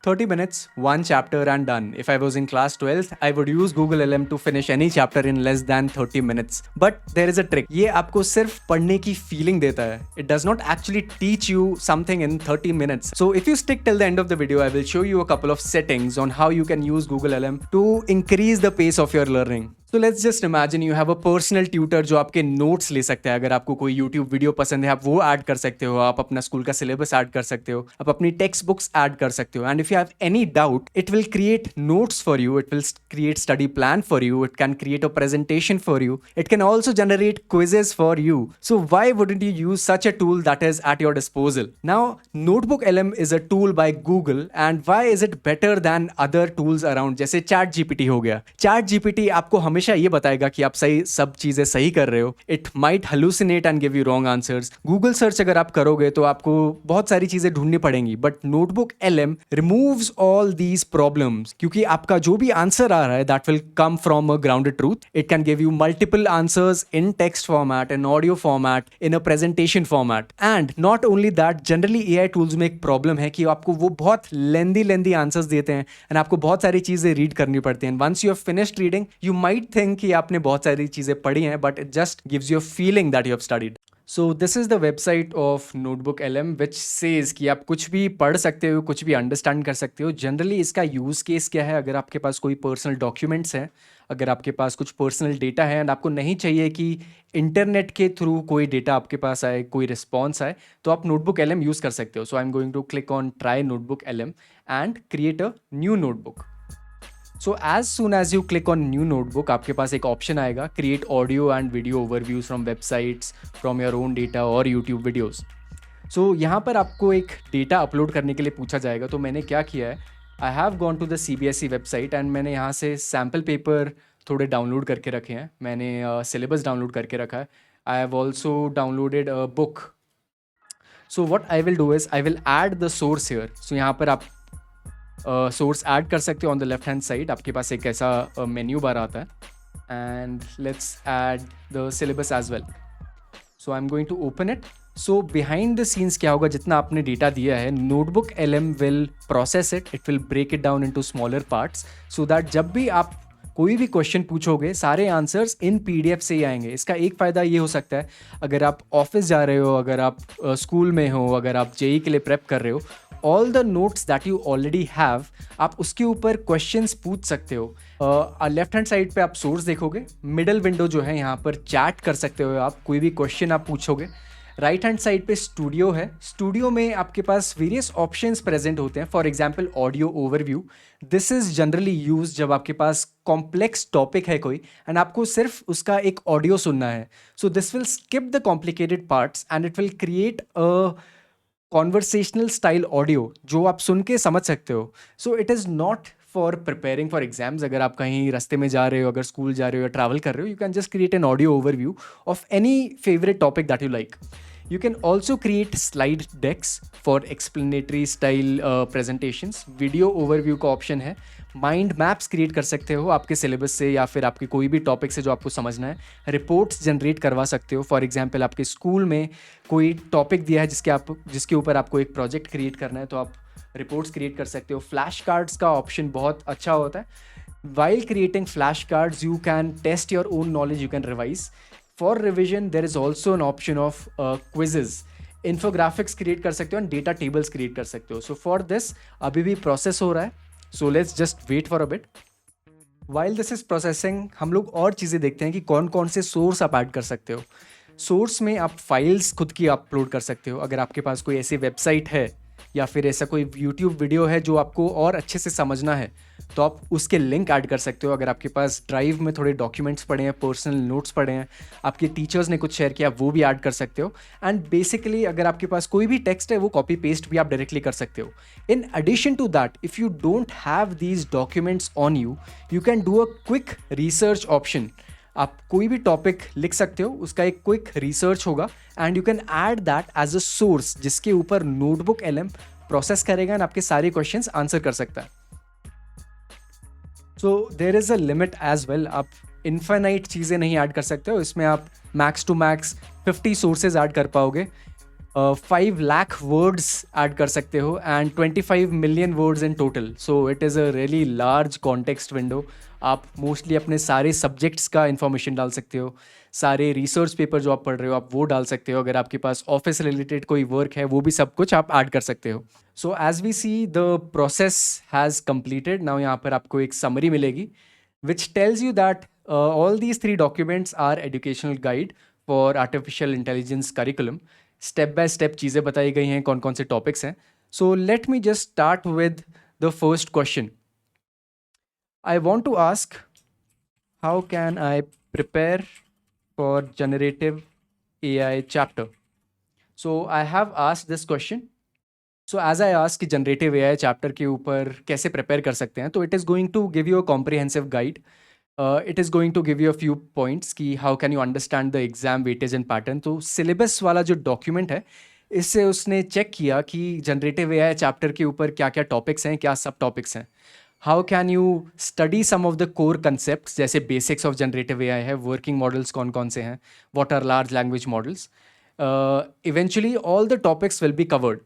30 minutes, one chapter and done. If I was in class 12th, I would use Google LM to finish any chapter in less than 30 minutes. But there is a trick. ये आपको सिर्फ पढ़ने की feeling देता है. It does not actually teach you something in 30 minutes. So if you stick till the end of the video, I will show you a couple of settings on how you can use Google LM to increase the pace of your learning. So let's just imagine you have a personal tutor जो आपके notes ले सकते हैं. अगर आपको कोई YouTube video पसंद है आप वो ऐड कर सकते हो, आप अपना स्कूल का सिलेबस ऐड कर सकते हो, आप अपनी टेक्स्ट बुक्स ऐड कर सकते हो. And if you have any doubt it will create notes for you, it will create study plan for you, it can create a presentation for you, it can also generate quizzes for you. So why wouldn't you use such a tool that is at your disposal? Now notebook LM is a tool by Google and why is it better than other tools around जैसे chat GPT हो गया. Chat GPT आपको हमेशा ये बताएगा कि आप सही सब चीजें सही कर रहे हो. It might hallucinate and give you wrong answers. Google search अगर आप करोगे तो आपको बहुत सारी चीजें ढूंढनी पड़ेंगी. But notebook LM removes all these problems क्योंकि आपका जो भी आंसर आ रहा है that will come from a grounded truth. It can give you multiple answers in text format, in audio format, in a presentation format. And not only that, generally AI tools में एक problem है कि आपको वो बहुत लेंदी answers देते हैं and आपको बहुत सारी चीजें रीड करनी पड़ती हैं. Once you have finished reading you might think कि आपने बहुत सारी चीजें पढ़ी हैं, but it just gives you a feeling that you have studied. So this is the website of notebook LM which says कि आप कुछ भी पढ़ सकते हो, कुछ भी अंडरस्टैंड कर सकते हो. जनरली इसका यूज़ केस क्या है? अगर आपके पास कोई पर्सनल डॉक्यूमेंट्स हैं, अगर आपके पास कुछ पर्सनल डेटा है एंड आपको नहीं चाहिए कि इंटरनेट के थ्रू कोई डेटा आपके पास आए, कोई रिस्पॉन्स आए, तो आप नोटबुक LM यूज़ कर सकते हो. So I am going to click on try notebook LM and create a new notebook. So as soon as you click on new notebook आपके पास एक ऑप्शन आएगा create audio and video overviews from websites, from your own data और YouTube videos. So यहाँ पर आपको एक data upload करने के लिए पूछा जाएगा. तो मैंने क्या किया है, I have gone to the CBSE website and मैंने यहाँ से सैम्पल पेपर थोड़े डाउनलोड करके रखे हैं. मैंने सिलेबस डाउनलोड करके रखा है. I have also downloaded a book. So what I will do is I will add the source here. So यहाँ पर आप सोर्स ऐड कर सकते हो. On the left hand side आपके पास एक ऐसा मेन्यू बार आता है and let's add the syllabus as well. So I am going to open it. So behind the scenes क्या होगा, जितना आपने डेटा दिया है notebook LM will process it, it will break it down into smaller parts so that जब भी आप कोई भी क्वेश्चन पूछोगे सारे आंसर्स इन PDF से ही आएंगे. इसका एक फ़ायदा ये हो सकता है अगर आप ऑफिस जा रहे हो, अगर आप स्कूल में हो, अगर आप JEE के लिए प्रेप कर रहे हो, all the notes that you already have आप उसके ऊपर क्वेश्चंस पूछ सकते हो. लेफ्ट हैंड साइड पे आप सोर्स देखोगे, मिडल विंडो जो है यहाँ पर चैट कर सकते हो आप, कोई भी क्वेश्चन आप पूछोगे. राइट हैंड साइड पे स्टूडियो है. स्टूडियो में आपके पास वेरियस ऑप्शंस प्रेजेंट होते हैं. For example audio overview, this is generally use जब आपके पास कॉम्प्लेक्स टॉपिक है कोई एंड आपको सिर्फ उसका एक ऑडियो सुनना है. So this will skip the complicated parts and it will create a conversational style audio जो आप सुन के समझ सकते हो. सो it is not for preparing for exams. अगर आप कहीं रास्ते में जा रहे हो, अगर स्कूल जा रहे हो या ट्रैवल कर रहे हो, you can just create an audio overview of any favourite topic that you like. You can also create slide decks for explanatory style presentations. Video overview का ऑप्शन है. माइंड मैप्स क्रिएट कर सकते हो आपके syllabus से या फिर आपके कोई भी टॉपिक से जो आपको समझना है. रिपोर्ट्स जनरेट करवा सकते हो. फॉर एग्जांपल आपके स्कूल में कोई टॉपिक दिया है जिसके ऊपर आपको एक प्रोजेक्ट क्रिएट करना है, तो आप रिपोर्ट्स क्रिएट कर सकते हो. फ्लैश कार्ड्स का ऑप्शन बहुत अच्छा होता है. While creating flashcards, you can test your own knowledge, you can revise. For revision, there is also an option of quizzes. Infographics create कर सकते हो and data tables create कर सकते हो. So for this, अभी भी process हो रहा है. So let's just wait for a bit. While this is processing, हम लोग और चीज़ें देखते हैं कि कौन कौन से सोर्स आप ऐड कर सकते हो. सोर्स में आप फाइल्स खुद की अपलोड कर सकते हो. अगर आपके पास कोई ऐसी वेबसाइट है या फिर ऐसा कोई यूट्यूब वीडियो है जो आपको और अच्छे से समझना है, तो आप उसके लिंक ऐड कर सकते हो. अगर आपके पास ड्राइव में थोड़े डॉक्यूमेंट्स पड़े हैं, पर्सनल नोट्स पड़े हैं, आपके टीचर्स ने कुछ शेयर किया, वो भी ऐड कर सकते हो. एंड बेसिकली अगर आपके पास कोई भी टेक्स्ट है वो कॉपी पेस्ट भी आप डायरेक्टली कर सकते हो. In addition to that, if you don't have these documents on you, you can do a quick research option. आप कोई भी टॉपिक लिख सकते हो, उसका एक क्विक रिसर्च होगा and you can add that as a source जिसके ऊपर नोटबुक LM प्रोसेस करेगा एंड आपके सारे क्वेश्चंस आंसर कर सकता है. So there is a limit as well. आप इन्फाइनाइट चीज़ें नहीं ऐड कर सकते हो. इसमें आप max to max 50 sources add कर पाओगे. 5 लाख वर्ड्स ऐड कर सकते हो and 25 million words in total. So it is a really large context window. आप मोस्टली अपने सारे सब्जेक्ट्स का इन्फॉर्मेशन डाल सकते हो, सारे रिसर्च पेपर जो आप पढ़ रहे हो आप वो डाल सकते हो, अगर आपके पास ऑफिस रिलेटेड कोई वर्क है वो भी सब कुछ आप ऐड कर सकते हो. So as we see the process has completed. Now यहाँ पर आपको एक समरी मिलेगी which tells you that all these 3 documents are educational guide for artificial intelligence curriculum. Step by step चीज़ें बताई गई हैं, कौन कौन से टॉपिक्स हैं. So let me just start with the first question. I want to ask how can I prepare for generative AI chapter. So I have asked this question. So as I asked कि generative AI chapter के ऊपर कैसे prepare कर सकते हैं, तो it is going to give you a comprehensive guide. It is going to give you a few points कि how can you understand the exam weightage and pattern. तो syllabus वाला जो डॉक्यूमेंट है, इससे उसने चेक किया कि जनरेटिव AI चैप्टर के ऊपर क्या क्या टॉपिक्स हैं, क्या सब टॉपिक्स हैं. How can you study some of the core concept, जैसे बेसिक्स ऑफ जनरेटिव AI है, वर्किंग मॉडल्स कौन कौन से हैं, what are large language models. Eventually all the topics will be covered.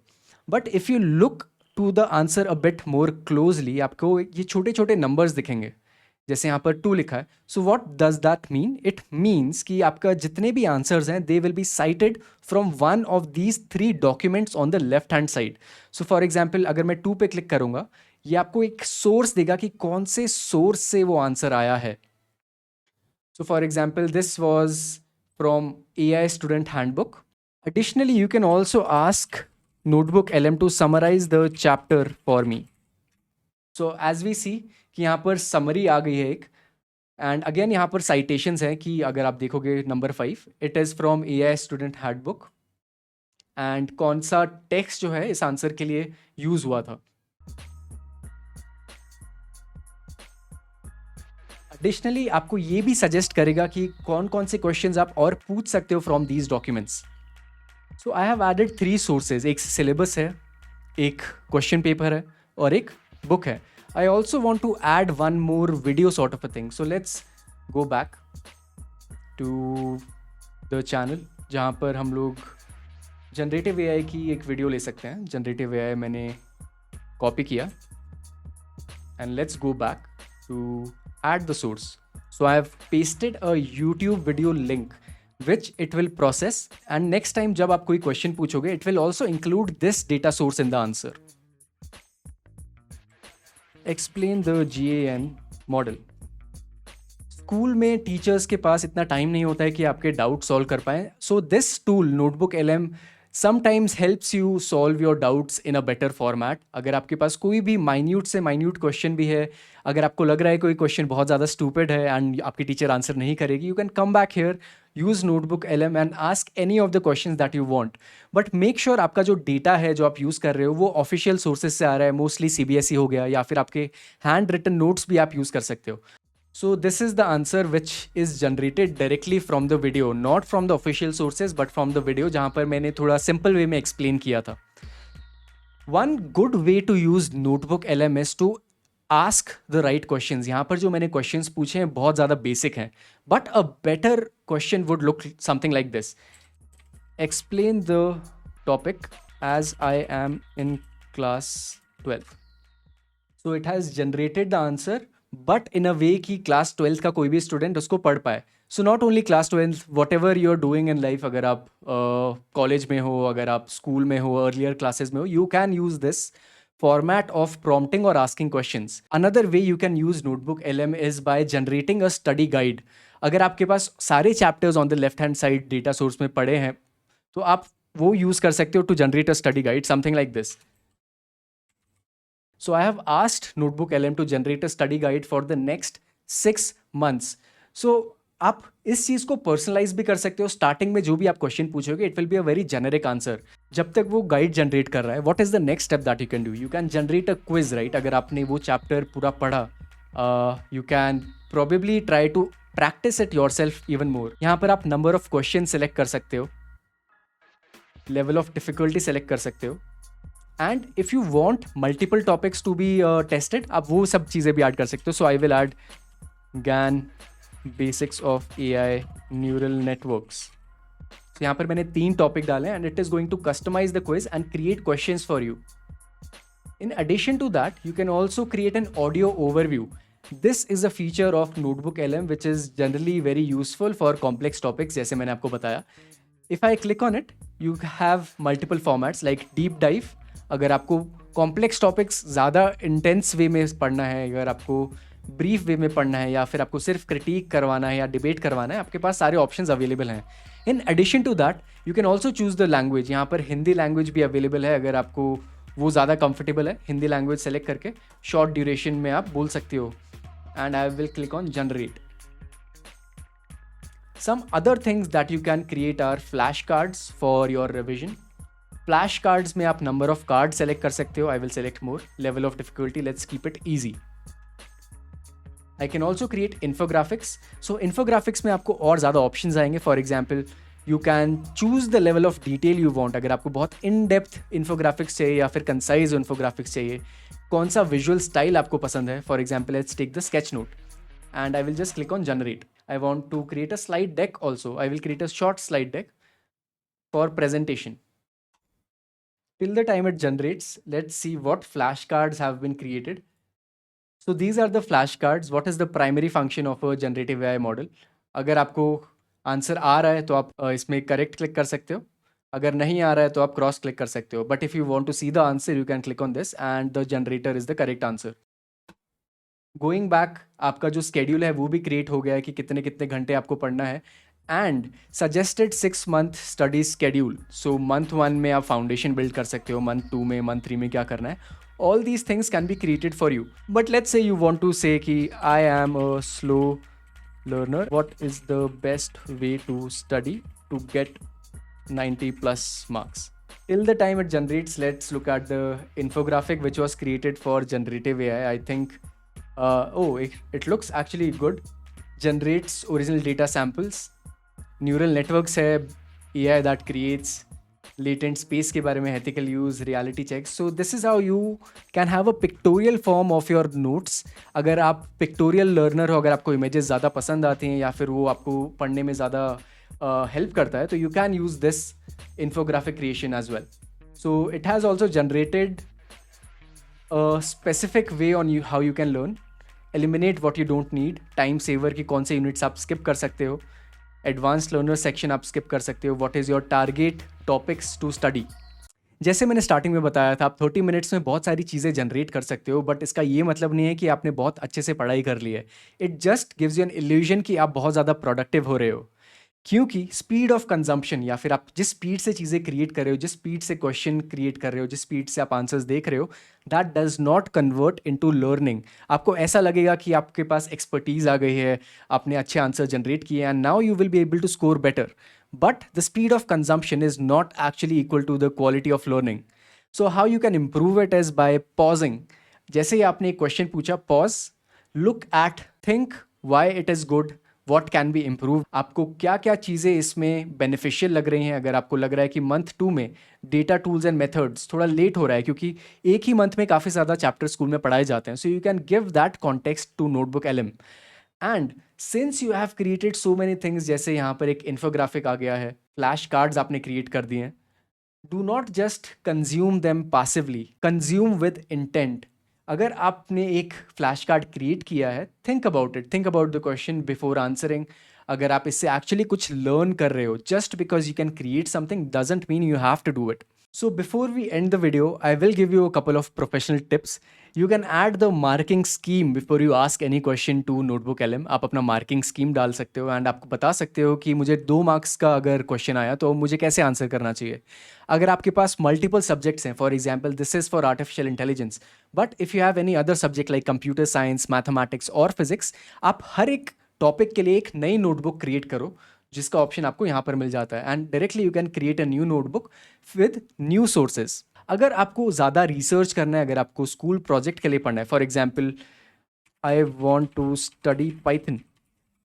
But if you look to the answer a bit more closely, आपको ये छोटे छोटे numbers दिखेंगे, जैसे यहाँ पर 2 लिखा है. So what does that mean? It means कि आपका जितने भी answers हैं they will be cited from one of these 3 documents on the left hand side. So for example अगर मैं 2 पे क्लिक करूँगा, ये आपको एक source देगा कि कौन से source से वो answer आया है. So for example this was from AI student handbook. Additionally, you can also ask Notebook LM to summarize the chapter for me. So as we see कि यहाँ पर summary आ गई है एक, and again यहाँ पर citations हैं कि अगर आप देखोगे number 5, it is from AI student handbook and कौन सा text जो है इस आंसर के लिए यूज हुआ था. Additionally, आपको ये भी सजेस्ट करेगा कि कौन कौन से क्वेश्चंस आप और पूछ सकते हो from these documents. So I have added 3 sources. एक सिलेबस है, एक क्वेश्चन पेपर है और एक बुक है. I also want to add one more video sort of a thing. So let's go back to the channel जहाँ पर हम लोग जनरेटिव AI की एक वीडियो ले सकते हैं. जनरेटिव AI मैंने कॉपी किया and let's go back to add the source. So I have pasted a YouTube video link which it will process, and next time जब आप कोई question पूछोगे it will also include this data source in the answer. Explain the GAN model. School में teachers के पास इतना time नहीं होता है कि आपके डाउट सॉल्व कर पाएं. So this tool notebook LM sometimes helps you solve your doubts in a better format. अगर आपके पास कोई भी माइन्यूट से माइन्यूट क्वेश्चन भी है, अगर आपको लग रहा है कोई क्वेश्चन बहुत ज़्यादा स्टूपिड है एंड आपकी टीचर आंसर नहीं करेगी, you can come back here, use notebook LM and ask any of the question that you want. But make sure आपका जो डेटा है जो आप यूज़ कर रहे हो वो ऑफिशियल सोर्सेज से आ रहा है. मोस्टली CBSE हो गया, या फिर आपके हैंड रिटन नोट्स भी आप यूज़ कर सकते हो. So this is the answer which is generated directly from the video, not from the official sources but from the video, जहाँ पर मैंने थोड़ा simple way में explain किया था. One good way to use Notebook LM is to ask the right questions. यहाँ पर जो मैंने questions पूछे हैं बहुत ज़्यादा basic हैं, but a better question would look something like this. Explain the topic as I am in class 12. So it has generated the answer but in a way कि क्लास 12th का कोई भी student उसको पढ़ पाए. So not only class 12th, whatever you are doing in life, अगर आप college में हो, अगर आप स्कूल में हो, अर्लियर क्लासेस में हो, you can use this format of prompting or asking questions. Another way you can use Notebook LM is by generating a study guide. अगर आपके पास सारे chapters on the left hand side data source में पड़े हैं, तो आप वो use कर सकते हो to generate a study guide, something like this. So I have asked Notebook LM to generate a study guide for the next 6 months. So आप इस चीज़ को पर्सनलाइज भी कर सकते हो. स्टार्टिंग में जो भी आप क्वेश्चन पूछोगे it will be a very generic answer. जब तक वो गाइड जनरेट कर रहा है, what is the next step that you can do? You can generate a quiz, right? अगर आपने वो चैप्टर पूरा पढ़ा, you can probably try to practice it yourself even more. यहाँ पर आप नंबर ऑफ क्वेश्चन सेलेक्ट कर सकते हो, लेवल ऑफ डिफिकल्टी सेलेक्ट कर सकते हो, and if you want multiple topics to be tested, आप वो सब चीज़ें भी ऐड कर सकते हो. So I will add GAN basics of AI neural networks. So यहाँ पर मैंने 3 टॉपिक डाले हैं and it is going to customize the quiz and create questions for you. In addition to that, you can also create an audio overview. This is a feature of Notebook LM which is generally very useful for complex topics जैसे मैंने आपको बताया. If I click on it, you have multiple formats like deep dive. अगर आपको complex topics ज़्यादा intense way में पढ़ना है, अगर आपको ब्रीफ वे में पढ़ना है या फिर आपको सिर्फ क्रिटिक करवाना है या डिबेट करवाना है, आपके पास सारे ऑप्शंस अवेलेबल हैं. In addition to that you can also choose the language. यहाँ पर हिंदी लैंग्वेज भी अवेलेबल है. अगर आपको वो ज़्यादा कंफर्टेबल है, हिंदी लैंग्वेज सेलेक्ट करके शॉर्ट ड्यूरेशन में आप बोल सकते हो. And I will click on generate. Some other things that you can create are flash cards for your revision. Flash cards में आप नंबर ऑफ कार्ड सेलेक्ट कर सकते हो. I will select more. Level of difficulty, let's keep it easy. I can also create infographics. So infographics में आपको और ज़्यादा options आएंगे. For example, you can choose the level of detail you want. अगर आपको बहुत in-depth infographics चाहिए या फिर concise infographics चाहिए, कौन सा visual style आपको पसंद है. For example, let's take the sketch note. And I will just click on generate. I want to create a slide deck also. I will create a short slide deck for presentation. Till the time it generates, let's see what flashcards have been created. So these are the flashcards. What is the primary function of a generative AI model? अगर आपको answer आ रहा है तो आप इसमें correct click कर सकते हो. अगर नहीं आ रहा है तो आप क्रॉस क्लिक कर सकते हो. But if you want to see the answer you can click on this and the generator is the correct answer. Going back, आपका जो स्केड्यूल है वो भी क्रिएट हो गया है कि कितने कितने घंटे आपको पढ़ना है. And suggested 6 month study schedule. So month 1 में आप फाउंडेशन बिल्ड कर सकते हो, मंथ 2 में, मंथ 3 में क्या करना है. All these things can be created for you. But let's say you want to say कि I am a slow learner. What is the best way to study to get 90 plus marks? Till the time it generates, let's look at the infographic which was created for generative AI. I think, it looks actually good. Generates original data samples. Neural networks है, AI that creates latent space के बारे में, ethical use, reality checks. So this is how you can have a pictorial form of your notes. अगर आप pictorial learner हो, अगर आपको images ज़्यादा पसंद आती हैं या फिर वो आपको पढ़ने में ज़्यादा help करता है, तो you can use this infographic creation as well. So it has also generated a specific way on how you can learn. Eliminate what you don't need. Time saver की कौन से units आप skip कर सकते हो. एडवांस लर्नर सेक्शन आप skip कर सकते हो. What is your target topics to study. जैसे मैंने स्टार्टिंग में बताया था, आप 30 मिनट्स में बहुत सारी चीज़ें जनरेट कर सकते हो. बट इसका ये मतलब नहीं है कि आपने बहुत अच्छे से पढ़ाई कर ली है. It just gives you an illusion कि आप बहुत ज़्यादा प्रोडक्टिव हो रहे हो. क्योंकि स्पीड ऑफ कंजम्पशन या फिर आप जिस स्पीड से चीज़ें क्रिएट कर रहे हो, जिस स्पीड से क्वेश्चन क्रिएट कर रहे हो, जिस स्पीड से आप आंसर्स देख रहे हो, that does not convert into learning. आपको ऐसा लगेगा कि आपके पास एक्सपर्टीज आ गई है, आपने अच्छे आंसर जनरेट किए and now you will be able to score better. But the speed of consumption is not actually equal to the quality of learning. So how you can improve it is by pausing. जैसे ही आपने एक question पूछा, pause, look at, think why it is good, what can be improve. आपको क्या क्या चीज़ें इसमें बेनिफिशियल लग रही हैं. अगर आपको लग रहा है कि मंथ 2 में डेटा टूल्स एंड मेथड्स थोड़ा लेट हो रहा है क्योंकि एक ही मंथ में काफ़ी ज़्यादा चैप्टर स्कूल में पढ़ाए जाते हैं, so you can give that context to notebook LM. And since you have created so many things, जैसे यहाँ पर एक इन्फोग्राफिक आ गया है, फ्लैश कार्ड्स आपने क्रिएट कर दिए हैं, do not just consume them passively, consume with intent. अगर आपने एक फ्लैश कार्ड क्रिएट किया है, think about it, think about the question before answering. अगर आप इससे एक्चुअली कुछ लर्न कर रहे हो, just because you can create something doesn't mean you have to do it. So before we end the video, I will give you a couple of professional tips. You can add the marking scheme before you ask any question to Notebook LM. आप अपना marking scheme डाल सकते हो and आपको बता सकते हो कि मुझे 2 marks का अगर question आया तो मुझे कैसे आंसर करना चाहिए. अगर आपके पास multiple subjects हैं, for example, this is for artificial intelligence, but if you have any other subject like computer science, mathematics और physics, आप हर एक टॉपिक के लिए एक नई नोटबुक क्रिएट करो, जिसका ऑप्शन आपको यहाँ पर मिल जाता है. And directly you can create a new notebook with new sources. अगर आपको ज़्यादा रिसर्च करना है, अगर आपको स्कूल प्रोजेक्ट के लिए पढ़ना है, for example I want to study Python,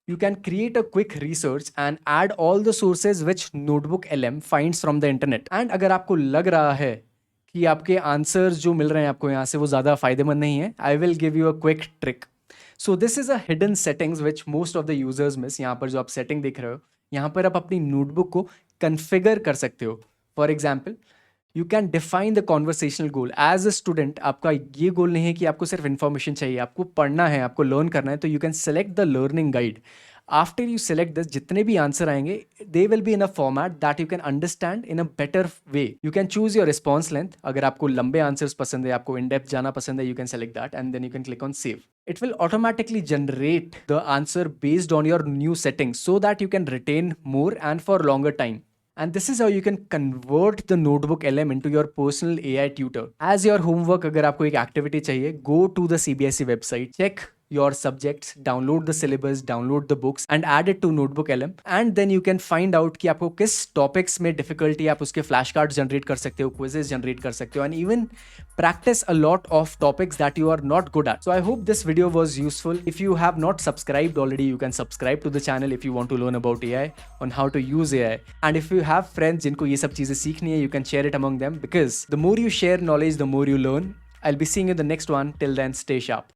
you can create a quick research and add all the sources which Notebook LM finds from the internet. And अगर आपको लग रहा है कि आपके आंसर्स जो मिल रहे हैं आपको यहाँ से वो ज़्यादा फ़ायदेमंद नहीं है, I will give you a quick trick. So this is a hidden settings which most of the users miss. यहाँ पर जो आप सेटिंग देख रहे हो, यहाँ पर आप अपनी नोटबुक को कन्फिगर कर सकते हो। For example, you can define the conversational goal. As a student आपका ये गोल नहीं है कि आपको सिर्फ इन्फॉर्मेशन चाहिए, आपको पढ़ना है, आपको लर्न करना है, तो you can select the learning guide. After you select this, जितने भी आंसर आएंगे they will be in a format that you can understand in a better way. You can choose your response length. अगर आपको लंबे answers पसंद है, आपको in depth जाना पसंद है, you can select that and then you can click on save. It will automatically generate the answer based on your new settings so that you can retain more and for longer time. And this is how you can convert the notebook LM into your personal AI tutor. As your homework, अगर आपको एक activity चाहिए, go to the CBSE website, check your subjects, download the syllabus, download the books and add it to Notebook LM, and then you can find out कि आपको किस topics में difficulty, आप उसके flashcards generate कर सकते हो, quizzes generate कर सकते हो, and even practice a lot of topics that you are not good at. So I hope this video was useful. If you have not subscribed already, you can subscribe to the channel if you want to learn about AI, on how to use AI. And if you have friends जिनको ये सब चीजें सीखनी है, you can share it among them, because the more you share knowledge, the more you learn. I'll be seeing you in the next one. Till then, stay sharp.